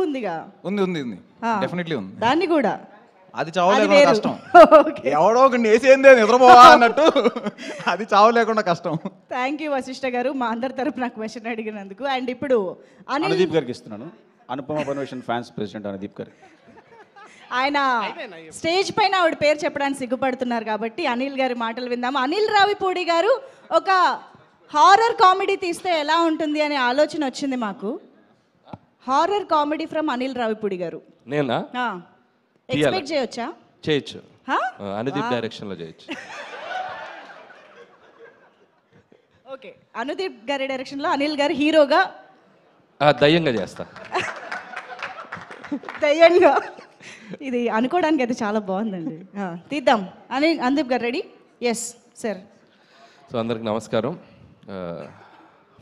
ఉందిగా. ఉంది ఉంది ఉంది డెఫినెట్లీ ఉంది. దాన్ని కూడా అది చావలేకుండా కష్టం. ఓకే. ఎవడో ఒక వేసేందే నిద్రపోవా అన్నట్టు అది చావలేకుండా కష్టం. థ్యాంక్ యూ వశిష్ఠ గారు మా అందరి తరపున క్వశ్చన్ అడిగినందుకు. అండ్ ఇప్పుడు అనుదీప్ గారికి ఇస్తున్నాను. Anupama permission fans president Anudeep గారు. ఆయన స్టేజ్ పైన ఆవిడ పేరు చెప్పడానికి సిగ్గుపడుతున్నారు కాబట్టి అనిల్ గారి మాటలు విందాము. అనిల్ రావిపూడి గారు ఒక హారర్ కామెడీ తీస్తే ఎలా ఉంటుంది అనే ఆలోచన వచ్చింది మాకు. Horror comedy from Anil Ravipudi గారు. నేనా? ఎక్స్పెక్ట్ చేయొచ్చా? చేయొచ్చు. అనుదీప్ డైరెక్షన్లో చేయొచ్చు. ఓకే, అనుదీప్ గారి డైరెక్షన్లో అనిల్ గారు హీరోగా దయ్యంగా చేస్తా. దయ్యంగా. ఇది అనుకోవడానికి అయితే చాలా బాగుందండి. తీద్దాం. అనుదీప్ గారు రెడీ? Yes sir. సో అందరికి నమస్కారం.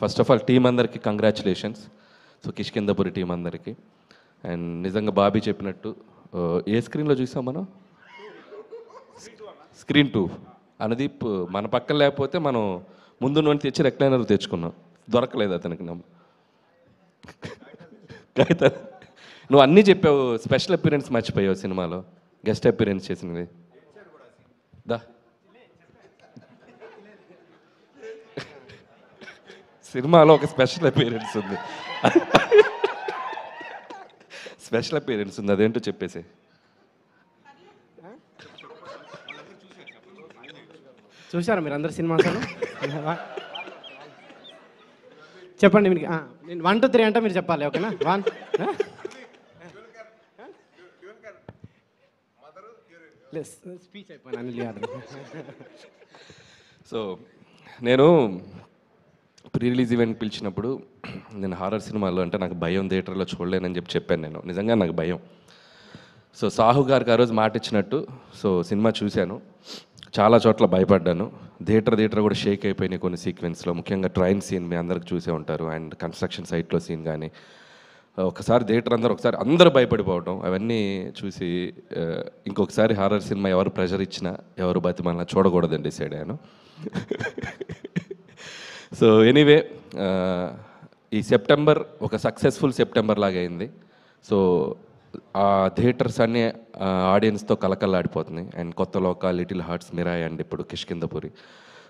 ఫస్ట్ ఆఫ్ ఆల్ టీం అందరికి కంగ్రాచులేషన్స్. సో కిష్కిందపురి టీం అందరికి. అండ్ నిజంగా బాబీ చెప్పినట్టు ఏ స్క్రీన్లో చూసాం మనం? స్క్రీన్ 2. అనుదీప్ మన పక్కన లేకపోతే మనం ముందు నుండి తెచ్చి రెక్లైనర్ తెచ్చుకున్నాం. దొరకలేదు అతనికి. నువ్వు అన్నీ చెప్పావు, స్పెషల్ అపీరెన్స్ మర్చిపోయావు సినిమాలో, గెస్ట్ అపీరెన్స్ చేసినవి. దా సినిమాలో ఒక స్పెషల్ అపీరెన్స్ ఉంది. స్పెషల్ అపీరెన్స్ ఉంది, అదేంటో చెప్పేసి. చూసారా మీరు అందరు సినిమా? చెప్పండి మీరు. నేను 1 2 3 అంటే మీరు చెప్పాలి, ఓకేనా? 1 స్పీచ్ అయిపోయినా అనిల్ యాదవ్. సో నేను ప్రీ రిలీజ్ ఈవెంట్ పిలిచినప్పుడు నేను హారర్ సినిమాలో అంటే నాకు భయం, థియేటర్లో చూడలేనని చెప్పాను. నేను నిజంగా నాకు భయం. సో సాహు గారికి ఆ రోజు మాట ఇచ్చినట్టు సో సినిమా చూశాను, చాలా చోట్ల భయపడ్డాను. థియేటర్ కూడా షేక్ అయిపోయినాయి కొన్ని సీక్వెన్స్లో, ముఖ్యంగా ట్రైన్ సీన్ మీ అందరికి చూసే ఉంటారు. అండ్ కన్స్ట్రక్షన్ సైట్లో సీన్ కానీ ఒకసారి థియేటర్ అందరూ భయపడిపోవడం అవన్నీ చూసి ఇంకొకసారి హారర్ సినిమా ఎవరు ప్రెషర్ ఇచ్చినా ఎవరు బతిమాలినా చూడకూడదని డిసైడ్ అయ్యాను. సో ఎనీవే ఈ సెప్టెంబర్ ఒక సక్సెస్ఫుల్ సెప్టెంబర్ లాగా అయింది. సో ఆ థియేటర్స్ అన్నీ ఆడియన్స్తో కలకల్లాడిపోతున్నాయి. అండ్ కొత్త లోక, లిటిల్ హార్ట్స్, మిరాయ్ అండ్ ఇప్పుడు కిష్కిందపురి.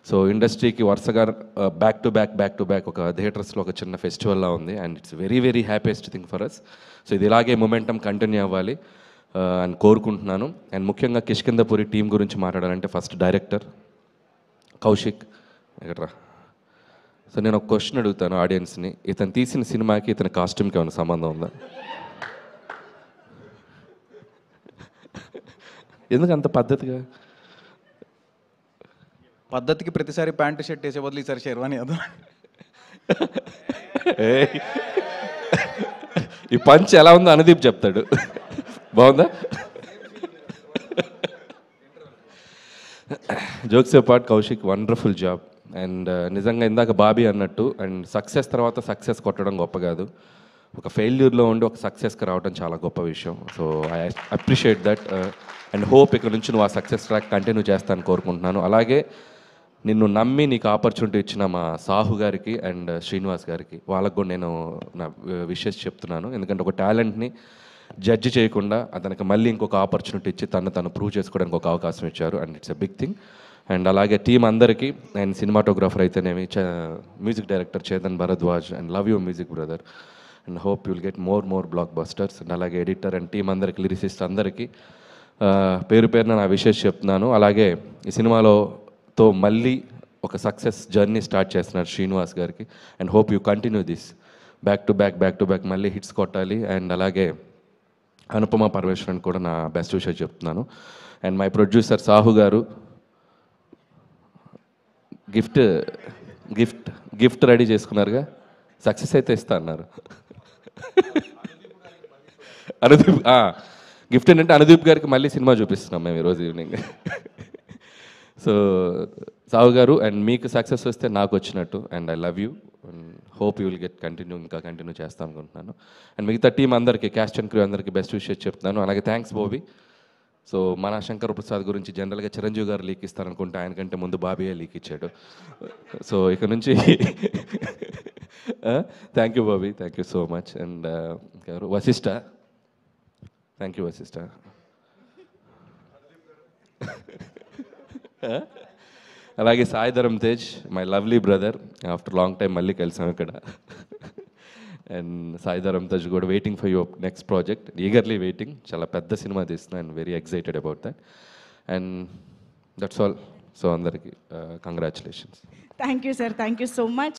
సో ఇండస్ట్రీకి వరుసగా బ్యాక్ టు బ్యాక్ ఒక థియేటర్స్లో ఒక చిన్న ఫెస్టివల్లా ఉంది. And it's very very happiest thing for us. So ఇది ఇలాగే మొమెంటం కంటిన్యూ అవ్వాలి అని కోరుకుంటున్నాను. అండ్ ముఖ్యంగా కిష్కిందపురి టీం గురించి మాట్లాడాలంటే ఫస్ట్ డైరెక్టర్ కౌశిక్ ఎక్కడ్రా. సో నేను ఒక క్వశ్చన్ అడుగుతాను ఆడియన్స్ని, ఇతను తీసిన సినిమాకి ఇతని కాస్ట్యూమ్కి ఏమైనా సంబంధం ఉందా? ఎందుకు అంత పద్ధతిగా? పద్ధతికి ప్రతిసారి ప్యాంటు షర్ట్ వేసే బదులు ఈసారి షెర్వానీ అదో. ఈ పంచ్ ఎలా ఉందో అనుదీప్ చెప్తాడు. బాగుందా? Jokes part Kaushik wonderful job. And నిజంగా ఇందాక బాబీ అన్నట్టు అండ్ సక్సెస్ తర్వాత సక్సెస్ కొట్టడం గొప్ప కాదు, ఒక ఫెయిల్యూర్లో ఉండి ఒక సక్సెస్కి రావడం చాలా గొప్ప విషయం. So I appreciate that and hope ఇక్కడ నుంచి నువ్వు ఆ సక్సెస్ ట్రాక్ కంటిన్యూ చేస్తాను కోరుకుంటున్నాను. అలాగే నిన్ను నమ్మి నీకు ఆపర్చునిటీ ఇచ్చిన మా సాహు గారికి అండ్ శ్రీనివాస్ గారికి, వాళ్ళకు కూడా నేను నా విషెస్ చెప్తున్నాను. ఎందుకంటే ఒక టాలెంట్ని జడ్జి చేయకుండా అతనికి మళ్ళీ ఇంకొక ఆపర్చునిటీ ఇచ్చి తను ప్రూవ్ చేసుకోవడానికి ఒక అవకాశం ఇచ్చారు. And it's a big thing. And అలాగే టీం అందరికీ అండ్ సినిమాటోగ్రాఫర్ అయితేనేమి, music director Chetan Bharadwaj and love you music brother and hope you'll get more blockbusters. And అలాగే ఎడిటర్ అండ్ టీం అందరికి, లిరిసిస్ట్ అందరికీ పేరు పేరున నా విషెస్ చెప్తున్నాను. అలాగే ఈ సినిమాతో మళ్ళీ ఒక సక్సెస్ జర్నీ స్టార్ట్ చేస్తున్నారు శ్రీనివాస్ గారికి. And hope you continue this back to back మళ్ళీ హిట్స్ కొట్టాలి. అండ్ అలాగే అనుపమ పరమేశ్వరన్ కూడా నా బెస్ట్ విషయం చెప్తున్నాను. అండ్ మై ప్రొడ్యూసర్ సాహు గారు గిఫ్ట్ రెడీ చేసుకున్నారుగా, సక్సెస్ అయితే ఇస్తా అన్నారు. అనుదీప్ గిఫ్ట్ ఏంటంటే అనుదీప్ గారికి మళ్ళీ సినిమా చూపిస్తున్నాం మేము ఈరోజు ఈవినింగ్. సో సాహు గారు అండ్ మీకు సక్సెస్ వస్తే నాకు వచ్చినట్టు. And I love you and hope you will get continue చేస్తాను అనుకుంటున్నాను. అండ్ మిగతా టీం అందరికీ, క్యాస్ట్ అండ్ క్రూ అందరికీ బెస్ట్ విషెస్ చెప్తున్నాను. అలాగే థ్యాంక్స్ బాబీ, సో మన శంకర్ ప్రసాద్ గురించి జనరల్గా చిరంజీవి గారు లీక్ ఇస్తారనుకుంటే ఆయనకంటే ముందు బాబీయే లీక్ ఇచ్చాడు. సో ఇక నుంచి thank you Bobby, thank you so much. And ఎవరు వశిష్ట, థ్యాంక్ యూ వశిష్ట. అలాగే Sai Dharam Tej, my lovely brother, after long time మళ్ళీ కలిసాం ఇక్కడ. అండ్ సాయి ధరమ్ తేజ్ కూడా waiting for your next project, eagerly waiting. చాలా పెద్ద సినిమా తీస్తున్నా and very excited about that. And that's all. So అందరికీ congratulations. Thank you sir, thank you so much.